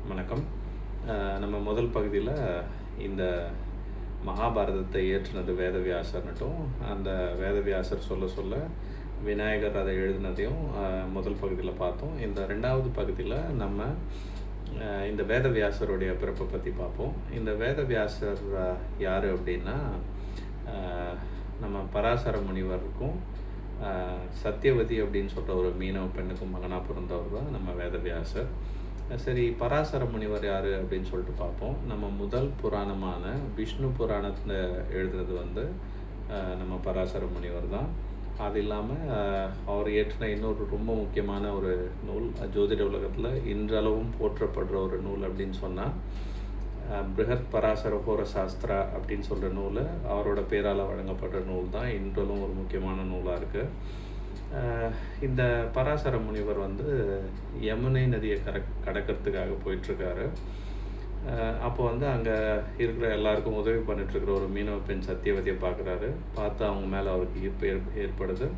வணக்கம். நம்ம முதல் பகுதியில் இந்த மகாபாரதத்தை இயற்றினது வேதவியாசர்னுட்டும், அந்த வேதவியாசர் சொல்ல சொல்ல விநாயகர் அதை எழுதினதையும் முதல் பகுதியில் பார்த்தோம். இந்த 2வது பகுதியில் நம்ம இந்த வேதவியாசருடைய பிறப்பை பற்றி பார்ப்போம். இந்த வேதவியாசர் யார் அப்படின்னா, நம்ம பராசர முனிவருக்கும் சத்தியவதி அப்படின்னு சொல்கிற ஒரு மீனவ பெண்ணுக்கும் மகனாக பிறந்தவர் தான் நம்ம வேதவியாசர். சரி, பராசர முனிவர் யார் அப்படின்னு சொல்லிட்டு பார்ப்போம். நம்ம முதல் புராணமான விஷ்ணு புராணத்தில் எழுதுறது வந்து நம்ம பராசர முனிவர் தான். அது இல்லாமல் அவர் இயற்றின இன்னொரு ரொம்ப முக்கியமான ஒரு நூல், ஜோதிட உலகத்தில் இன்றளவும் போற்றப்படுற ஒரு நூல் அப்படின்னு சொன்னால் பிருஹத் பராசர ஹோர சாஸ்திரா அப்படின்னு சொல்கிற நூல் அவரோட பேரால் வழங்கப்படுற நூல் தான் இன்றளவும் ஒரு முக்கியமான நூலாக இருக்குது. இந்த பராசர முனிவர் வந்து யமுனை நதியை கடக்கிறதுக்காக போயிட்டுருக்காரு. அப்போ வந்து அங்கே இருக்கிற எல்லாருக்கும் உதவி பண்ணிட்டுருக்கிற ஒரு மீனவ பெண் சத்தியவதியை பார்க்குறாரு. பார்த்து அவங்க மேலே அவருக்கு ஈர்ப்பு ஏற்படுது.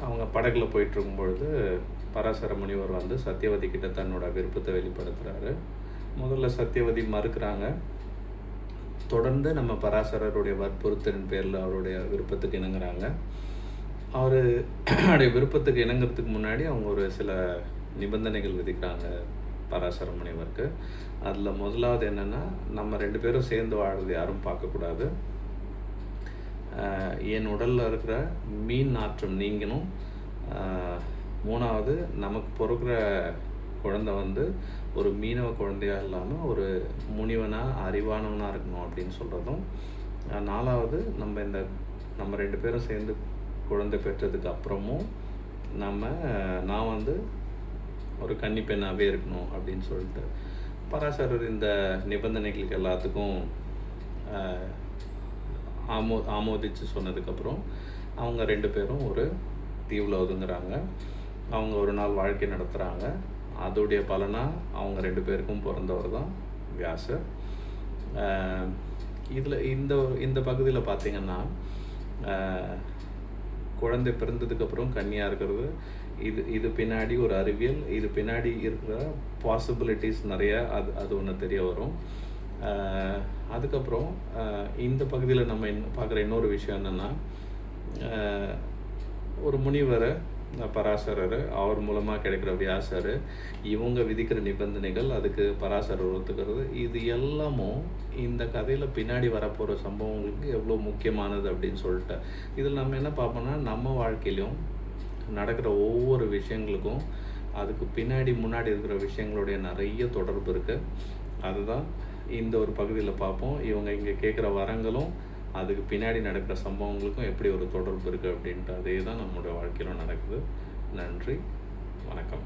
அவங்க படகுல போயிட்டுருக்கும் பொழுது பராசர முனிவர் வந்து சத்தியவதி கிட்ட தன்னோட விருப்பத்தை வெளிப்படுத்துகிறாரு. முதல்ல சத்தியவதி மறுக்கிறாங்க. தொடர்ந்து நம்ம பராசரருடைய வற்புறுத்தலின் பேரில் அவருடைய விருப்பத்துக்கு இணங்குறாங்க. அவருடைய விருப்பத்துக்கு இணங்கிறதுக்கு முன்னாடி அவங்க ஒரு சில நிபந்தனைகள் விதிக்கிறாங்க பராசர முனிவருக்கு. அதில் முதலாவது என்னென்னா, நம்ம 2 பேரும் சேர்ந்து வாழ்றது யாரும் பார்க்கக்கூடாது. என் உடலில் இருக்கிற மீன் நாற்றம் நீங்கணும். 3வது, நமக்கு பிறக்கிற குழந்தை வந்து ஒரு மீனவ குழந்தையாக இல்லாமல் ஒரு முனிவனாக அறிவானவனாக இருக்கணும் அப்படின்னு சொல்கிறதும். 4வது, நம்ம 2 பேரும் சேர்ந்து குழந்தை பெற்றதுக்கு அப்புறமும் நான் வந்து ஒரு கன்னி பெண்ணாகவே இருக்கணும் அப்படின்னு சொல்லிட்டு பராசரர் இந்த நிபந்தனைகளுக்கு எல்லாத்துக்கும் ஆமோதித்து சொன்னதுக்கப்புறம் அவங்க 2 பேரும் ஒரு தீவில் ஒதுங்குறாங்க. அவங்க ஒரு நாள் வாழ்க்கை நடத்துகிறாங்க. அதோடைய பலனாக அவங்க 2 பேருக்கும் பிறந்தவர் தான் வியாசர். இதில் இந்த பகுதியில் பார்த்திங்கன்னா, குழந்தை பிறந்ததுக்கப்புறம் கன்னியாக இருக்கிறது, இது பின்னாடி ஒரு அறிவியல், இது பின்னாடி இருக்கிற பாசிபிலிட்டிஸ் நிறையா அது ஒன்று தெரிய வரும். அதுக்கப்புறம் இந்த பகுதியில் நம்ம பார்க்குற இன்னொரு விஷயம் என்னென்னா, ஒரு முனிவர் பராசரர், அவர் மூலமாக கிடைக்கிற வியாசர், இவங்க விதிக்கிற நிபந்தனைகள், அதுக்கு பராசரர் ஒத்துக்கிறது, இது எல்லாமும் இந்த கதையில் பின்னாடி வரப்போகிற சம்பவங்களுக்கு எவ்வளோ முக்கியமானது அப்படின்னு சொல்லிட்டு இதில் நம்ம என்ன பார்ப்போம்னா, நம்ம வாழ்க்கையிலும் நடக்கிற ஒவ்வொரு விஷயங்களுக்கும் அதுக்கு பின்னாடி முன்னாடி இருக்கிற விஷயங்களுடைய நிறைய தொடர்பு இருக்குது. அதுதான் இந்த ஒரு பகுதியில் பார்ப்போம். இவங்க இங்கே கேட்குற வரங்களும் அதுக்கு பின்னாடி நடக்கிற சம்பவங்களுக்கும் எப்படி ஒரு தொடர்பு இருக்குது அப்படின்ட்டு அதே தான் நம்மளுடைய வாழ்க்கையிலும் நடக்குது. நன்றி, வணக்கம்.